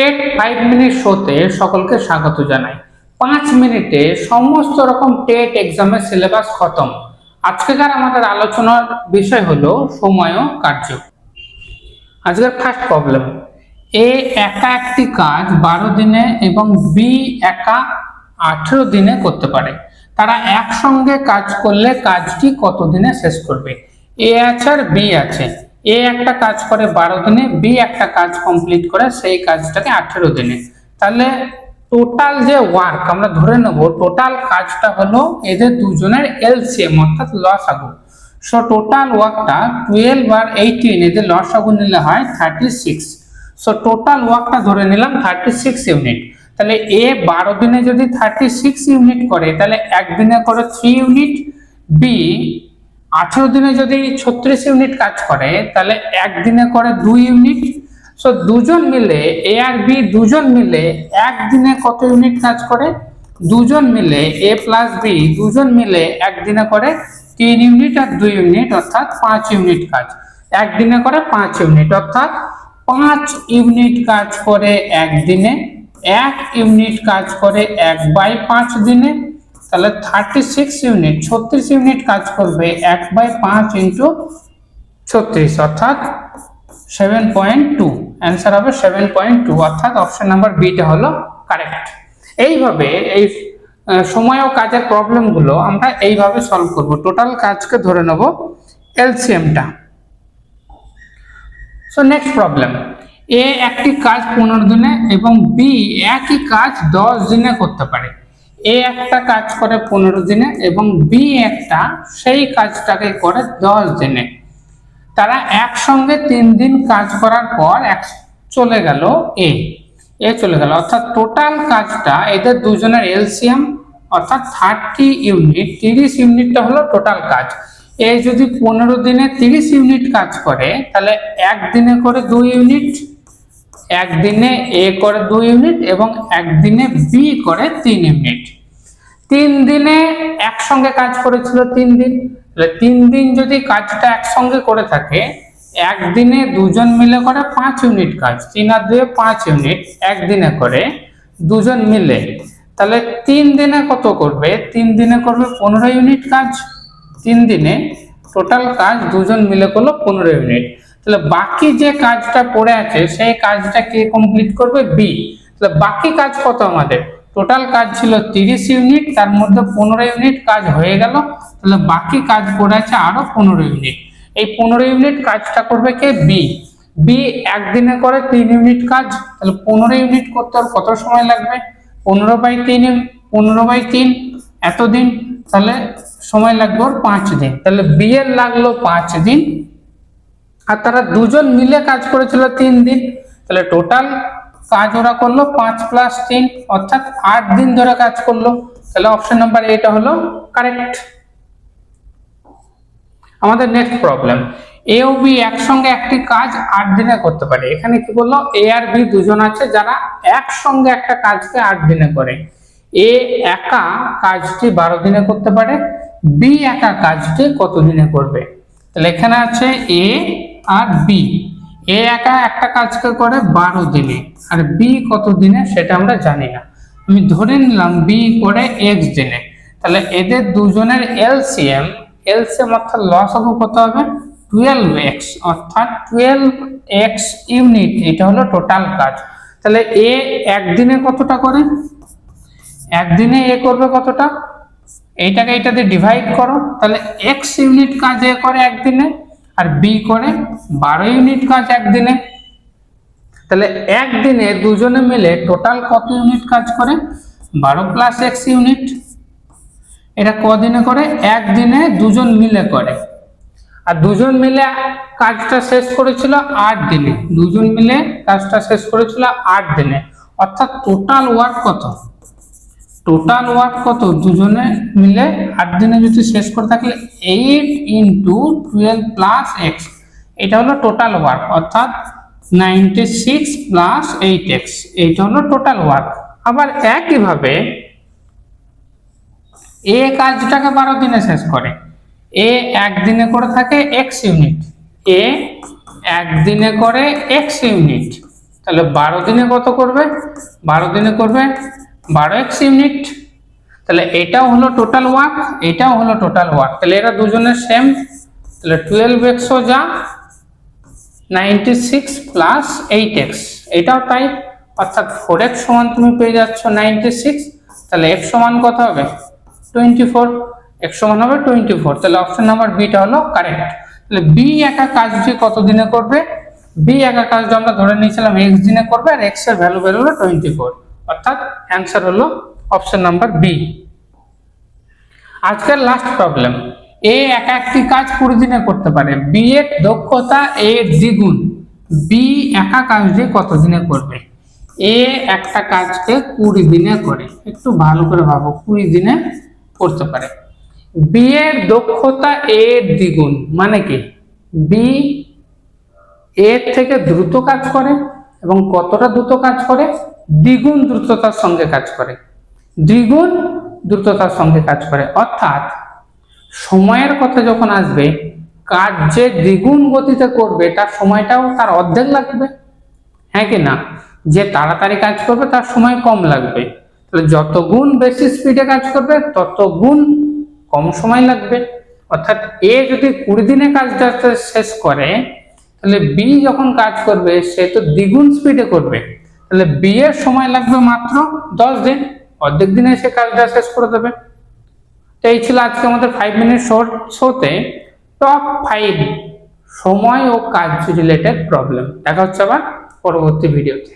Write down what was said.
TET 5 minute শোতে সকলকে স্বাগত জানাই। 5 মিনিটে সমস্ত রকম টেট এক্সামের সিলেবাস খতম। আজকেকার আমাদের আলোচনার বিষয় হলো সময় ও কার্য। আজকের ফার্স্ট প্রবলেম, এ একা একটি কাজ 12 দিনে এবং বি একা 18 দিনে করতে পারে। তারা একসঙ্গে কাজ করলে কাজটি কত দিনে শেষ করবে? এ আছে আর বি আছে। এ একটা কাজ করে 12 দিনে, বি একটা কাজ কমপ্লিট করে সেই কাজটাকে 18 দিনে। তাহলে টোটাল যে ওয়ার্ক আমরা ধরে নেব, টোটাল কাজটা হলো এদের দুজনের এলসিএম অর্থাৎ লসাগু। সো টোটাল ওয়ার্কটা 12 আর 18 এদের লসাগু নিলে হয় 36। সো টোটাল ওয়ার্কটা ধরে নিলাম 36 ইউনিট। তাহলে এ 12 দিনে যদি 36 ইউনিট করে তাহলে একদিনে করে 3 ইউনিট, বি 18 দিনে যদি 36 ইউনিট কাজ করে তাহলে একদিনে করে 2 ইউনিট। সো দুজন মিলে এ আর বি দুজন মিলে একদিনে কত ইউনিট কাজ করে? দুজন মিলে এ প্লাস বি দুজন মিলে একদিনে করে 3 ইউনিট আর 2 ইউনিট অর্থাৎ 5 ইউনিট কাজ। একদিনে করে 5 ইউনিট অর্থাৎ 5 ইউনিট কাজ করে একদিনে, 1 ইউনিট কাজ করে 1/5 দিনে। তাহলে 36 ইউনিট 36 ইউনিট কাজ করবে 1/5 ইন্টু 36 অর্থাৎ 7.2। অ্যান্সার হবে 7.2 অর্থাৎ অপশন নাম্বার বিটা হলো কারেক্ট। এইভাবে এই সময় ও কাজের প্রবলেমগুলো আমরা এইভাবে সলভ করব। টোটাল কাজকে ধরে নেব এলসিএমটা। সো নেক্সট প্রবলেম, এ একটি কাজ 15 দিনে এবং বি একই কাজ 10 দিনে করতে পারে। এ একটা কাজ করে 15 দিনে এবং বি একটা সেই কাজটাকে করে 10 দিনে। তারা একসঙ্গে 3 দিন কাজ করার পর চলে গেল এ চলে গেল অর্থাৎ টোটাল কাজটা এদের দুজনের এলসিএম অর্থাৎ 30 ইউনিট। 30 ইউনিটটা হলো টোটাল কাজ। এ যদি 15 দিনে 30 ইউনিট কাজ করে তাহলে একদিনে করে 2 ইউনিট, একদিনে এ করে 2 ইউনিট এবং একদিনে বি করে 3 ইউনিট। 3 দিনে একসঙ্গে কাজ করেছিল 3 দিন। তাহলে 3 দিন যদি কাজটা একসঙ্গে করে থাকে, একদিনে দুজন মিলে করে 5 ইউনিট কাজ। 3 আর 2 5 ইউনিট একদিনে করে দুজন মিলে। তাহলে 3 দিনে কত করবে? 3 দিনে করবে 15 ইউনিট কাজ। 3 দিনে টোটাল কাজ দুজন মিলে করলো 15 ইউনিট। তাহলে বাকি যে কাজটা পড়ে আছে সেই কাজটা কে কমপ্লিট করবে? বি। তাহলে বাকি কাজ কত আমাদের? টোটাল কাজ ছিল 30 ইউনিট, তার মধ্যে 15 ইউনিট কাজ হয়ে গেল। তাহলে বাকি কাজ পড়ে আছে আরো 15 ইউনিট। এই 15 ইউনিট কাজটা করবে কে? বি। বি একদিনে করে 3 ইউনিট কাজ। তাহলে 15 ইউনিট করতে আর কত সময় লাগবে? 15/3 এতদিন। তাহলে সময় লাগবে ওর 5 দিন। তাহলে বি এর লাগলো 5 দিন আর তারা দুজন মিলে কাজ করেছিল 3 দিন। তাহলে টোটাল কাজ ওরা করলো 5 + 3 অর্থাৎ 8 দিন ধরে কাজ করলো। তাহলে অপশন নাম্বার এটা হলো কারেক্ট। আমাদের নেক্সট প্রবলেম, এ ও বি একসঙ্গে একটি কাজ 8 দিনে করতে পারে। এখানে কি বললো? এ আর বি দুজন আছে যারা একসঙ্গে একটা কাজকে 8 দিনে করে। এ একা কাজটি 12 দিনে করতে পারে, বি একা কাজটি কত দিনে করবে? তাহলে এখানে আছে এ আর বি। এ একা একটা কাজকে করে 12 দিনে আর বি কত দিনে সেটা আমরা জানি না। আমি ধরে নিলাম বি করে x দিনে। তাহলে এদের দুজনের এলসিএম অর্থাৎ লসাগু কত হবে? 12x অর্থাৎ 12x ইউনিট। এটা হলো টোটাল কাজ। তাহলে এ একদিনে কতটা করে? একদিনে এ করবে কতটা? এইটাকে এটা দিয়ে ডিভাইড করো। তাহলে x ইউনিট কাজ এ করে একদিনে আর বি করে 12 ইউনিট কাজ একদিনে। তাহলে একদিনে দুজনে মিলে টোটাল কত ইউনিট কাজ করে? 12 + x ইউনিট। এটা কদিনে করে? একদিনে দুজন মিলে করে। আর দুজন মিলে কাজটা শেষ করেছিল 8 দিনে। দুজন মিলে কাজটা শেষ করেছিল 8 দিনে অর্থাৎ টোটাল ওয়ার্ক কত? টোটাল ওয়ার্ক কত? দুজনে মিলে 8 দিনে যদি শেষ করে থাকলে 8 × 12 + x। এটা হলো টোটাল ওয়ার্ক অর্থাৎ 96 + 8x। এইটা হলো টোটাল ওয়ার্ক। আবার একইভাবে এ কাজটাকে 12 দিনে শেষ করে। এ একদিনে করে থাকে x ইউনিট। এ একদিনে করে x ইউনিট। তাহলে 12 দিনে কত করবে? 12 দিনে করবে 12x ইউনিট। তাহলে এটাও হলো টোটাল ওয়ার্ক, এটাও হলো টোটাল ওয়ার্ক, তাহলে এরা দুজনের সেম। তাহলে 12x ও যা 96 প্লাস 8x, এটাও তাই, অর্থাৎ 4x সমান তুমি পেয়ে যাচ্ছ 96। তাহলে x সমান কত হবে? 24। x সমান হবে 24। তাহলে অপশন নাম্বার বিটা হলো কারেক্ট। তাহলে বি একা কাজটি কত দিনে করবে? বি একা কাজটা আমরা ধরে নিয়েছিলাম x দিনে করবে, আর x এর ভ্যালু বের হলো 24, অর্থাৎ অ্যান্সার হলো অপশন নাম্বার বি। আজকের লাস্ট প্রবলেম, এ একা একটি কাজ 20 দিনে করতে পারে, বি এর দক্ষতা এ দ্বিগুণ, বি একা কাজটি কত দিনে করবে? এ একটা কাজকে 20 দিনে করে, একটু ভালো করে ভাবো, 20 দিনে করতে পারে। বি এর দক্ষতা এ দ্বিগুণ মানে কি? বি এর থেকে দ্রুত কাজ করে, এবং কতটা দ্রুত কাজ করে? দ্বিগুণ দ্রুততার সঙ্গে কাজ করে, দ্বিগুণ দ্রুততার সঙ্গে কাজ করে। অর্থাৎ সময়ের কথা যখন আসবে, কাজ যে দ্বিগুণ গতিতে করবে তার সময়টাও তার অর্ধেক লাগবে, হ্যাঁ কি না? যে তাড়াতাড়ি কাজ করবে তার সময় কম লাগবে। তাহলে যত গুণ বেশি স্পিডে কাজ করবে তত গুণ কম সময় লাগবে। অর্থাৎ এ যদি 20 দিনে কাজটা শেষ করে, তাহলে বি যখন কাজ করবে সে তো দ্বিগুণ স্পিডে করবে, তাহলে বি এর সময় লাগবে মাত্র 10 দিন, অর্ধেক দিনে সে কাজটা শেষ করে দেবে। তো এই ছিল আজকে আমাদের 5 মিনিট শর্ট শোতে টপ 5 সময় ও কাজ রিলেটেড প্রবলেম। দেখা হচ্ছে আবার পরবর্তী ভিডিওতে।